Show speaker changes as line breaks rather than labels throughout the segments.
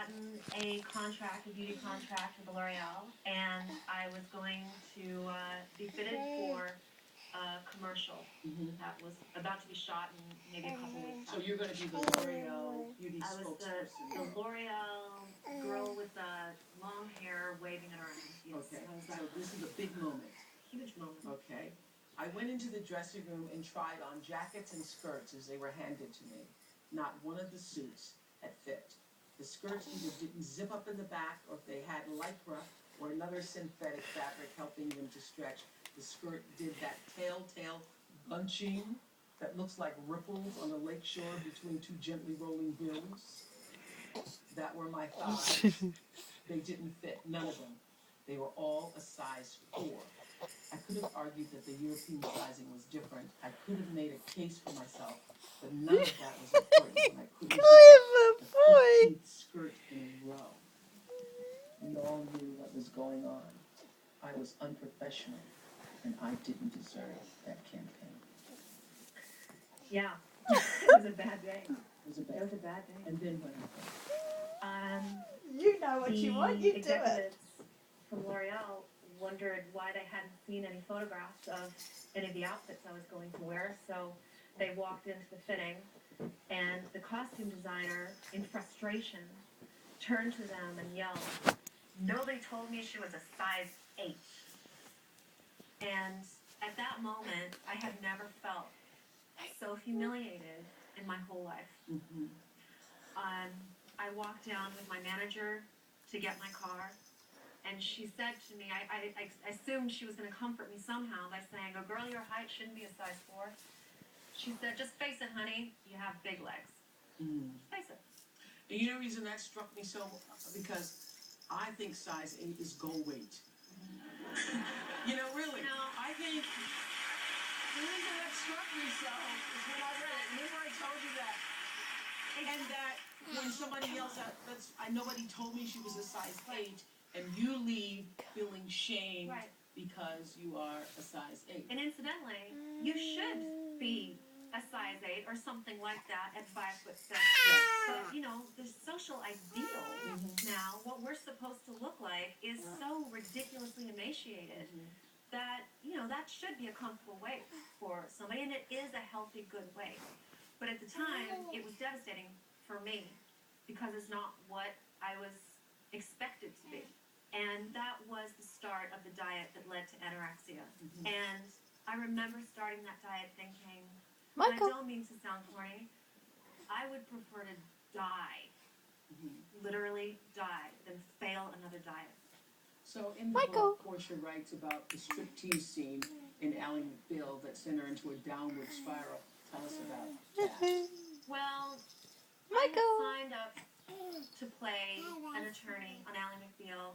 gotten a beauty contract with L'Oreal, and I was going to be fitted for a commercial that was about to be shot in maybe a couple weeks.
So you're going to be the L'Oreal beauty
I was
spokesperson.
the L'Oreal girl with the long hair waving it around. Yes.
Okay, so this is a big moment.
Huge moment.
Okay. I went into the dressing room and tried on jackets and skirts as they were handed to me. Not one of the suits had fit. The skirts either didn't zip up in the back, or if they had lycra or another synthetic fabric helping them to stretch, the skirt did that telltale bunching that looks like ripples on a lake shore between two gently rolling hills. That were my thighs. They didn't fit, none of them. They were all a size 4. I could have argued that the European sizing was different. I could have made a case for myself, but none of that was important when I couldn't get the 15th skirt in a row. We all knew what was going on. I was unprofessional, and I didn't deserve that campaign.
Yeah, it was a bad day.
It was a bad
day.
And then what happened?
You know what you want, you do it.
Executives from L'Oreal wondered why they hadn't seen any photographs of any of the outfits I was going to wear, so they walked into the fitting, and the costume designer, in frustration, turned to them and yelled, "Nobody told me she was a size 8. And at that moment, I had never felt so humiliated in my whole life.
Mm-hmm.
I walked down with my manager to get my car, and she said to me, I assumed she was going to comfort me somehow by saying, "Oh, girl, your height shouldn't be a size 4. She said, "Just face it, honey, you have big legs." Just face it.
And you know the reason that struck me so? Because I think size 8 is goal weight. You know, really.
No.
I think the reason that struck me so is when I read it. Remember I told you that? And that when somebody else, nobody told me she was a size 8, and you leave feeling shamed because you are a size 8.
And incidentally, you should be a size 8 or something like that at 5'6". But you know, the social ideal now, what we're supposed to look like, is so ridiculously emaciated that, you know, that should be a comfortable weight for somebody, and it is a healthy, good weight. But at the time, it was devastating for me because it's not what I was expected to be. And that was the start of the diet that led to anorexia. And I remember starting that diet thinking, and I don't mean to sound corny, I would prefer to die, literally die, than fail another diet.
So in the book, Portia writes about the striptease scene in Ally McBeal that sent her into a downward spiral. Tell us about that.
Well, I had signed up to play an attorney on Ally McBeal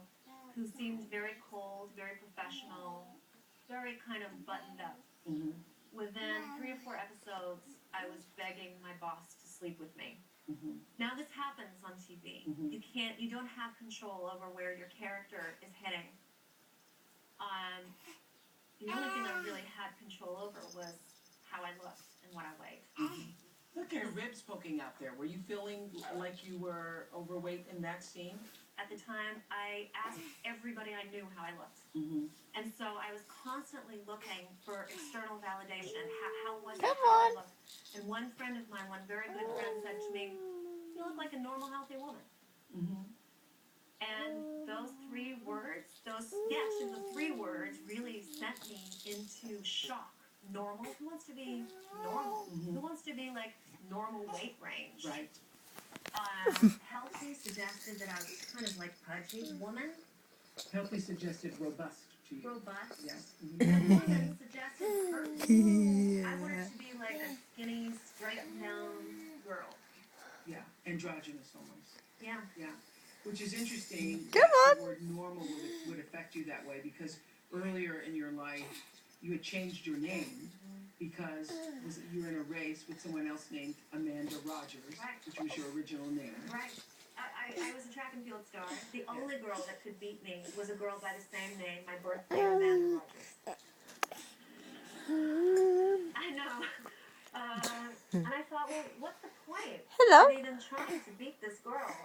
who seemed very cold, very professional, very kind of buttoned up. Within 3 or 4 episodes, I was begging my boss to sleep with me. Now this happens on TV. You don't have control over where your character is heading. The only thing I really had control over was how I looked and what I weighed.
Look at her ribs poking out there. Were you feeling like you were overweight in that scene?
At the time, I asked everybody I knew how I looked. And so I was constantly looking for external validation. How was it? How I looked? And one friend of mine, one very good friend, said to me, "You look like a normal, healthy woman." And those 3 words, the 3 words really sent me into shock. Normal? Who wants to be normal? Who wants to be like normal weight range?
Right.
Healthy suggested that I was kind of like pudgy woman.
Healthy suggested robust to you.
Robust.
Yes.
Woman suggested curvy. I wanted to be like a skinny, straight-down girl.
Yeah, androgynous almost.
Yeah.
Yeah, which is interesting. The word normal would affect you that way, because earlier in your life you had changed your name because you were in a race with someone else named Amanda Rogers, which was your original name.
Right. I was a track and field star. The only girl that could beat me was a girl by the same name, my birthday, Amanda Rogers. I know. And I thought, well, what's the point of even trying to beat this girl?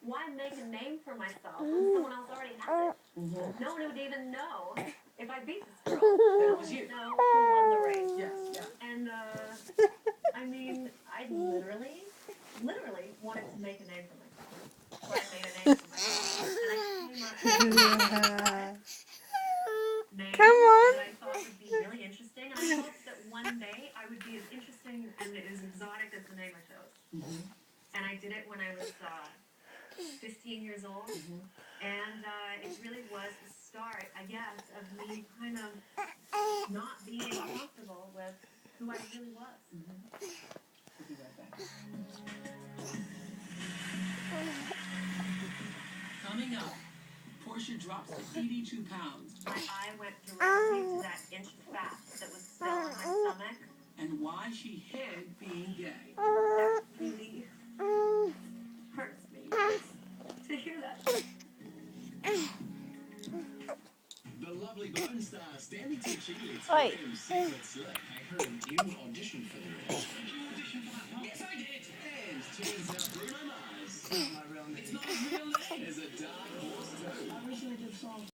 why make a name for myself when someone else already has it?
Mm-hmm.
No one would even know if I beat this girl.
That it was you.
Know who won the race.
Yes, yeah.
And, I mean, I literally wanted to make a name for myself. So I made a name for myself. And I came up with a name
Come on.
that I thought would be really interesting. And I hoped that one day I would be as interesting and as exotic as the name I chose.
Mm-hmm.
And I did it when I was 15 years old.
Mm-hmm.
And it really was the start, I guess, of me kind of not being comfortable with who I really was.
We'll be right back. Coming up, Portia drops to 82 pounds.
My eye went directly to that inch of fat that was still on my stomach.
And why she hid being gay.
That really hurts me to hear that.
The lovely Bone Star Stanley Tucci leads
Oi.
Secret Select. I heard you auditioned for the role. You auditioned for that